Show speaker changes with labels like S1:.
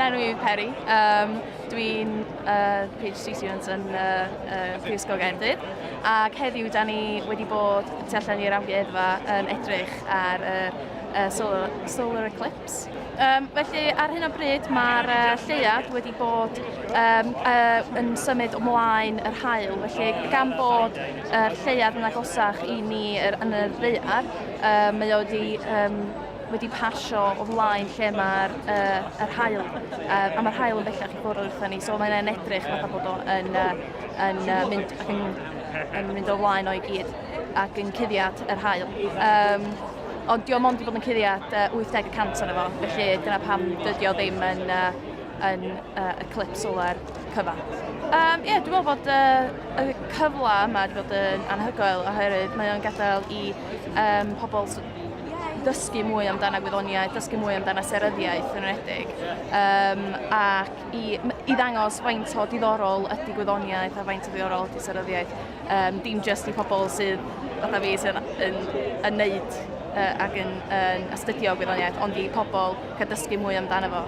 S1: enw i Peri. Dwi'n PhD student yn Ysgol Caerdydd. Ac heddiw, da ni wedi bod tu allan i'r Amgueddfa yn edrych ar solar Eclipse. Felly, ar hyn o bryd, mae'r lleuad wedi bod yn symud ymlaen yr haul. Felly, gan bod yr lleuad yn agosach i ni yn y ddaear, mae o wedi pasio o flaen lle mae'r haul. A mae'r haul yn bellach i ffwrdd wrthyn ni, so mae'n edrych fatha bod o'n mynd o flaen o'i gyd ac yn cuddiad yr haul. Ond diolch ond wedi bod yn cuddiad 80% o'n efo, felly dyna pam dydi o ddim yn Eclipse solar cyfan. Dwi'n meddwl bod y cyfle yma wedi bod yn anhygoel oherwydd mae o'n gadael i pobl dysgu mwy amdana gwyddoniaeth, dysgu mwy amdana seryddiaeth yn enwedig, ac i ddangos faint o diddorol ydy gwyddoniaeth a faint o diddorol ydy seryddiaeth, dim jyst i pobl sydd fatha fi sydd yn neud ac yn astudio gwyddoniaeth, ond i pobl cael dysgu mwy amdano fo.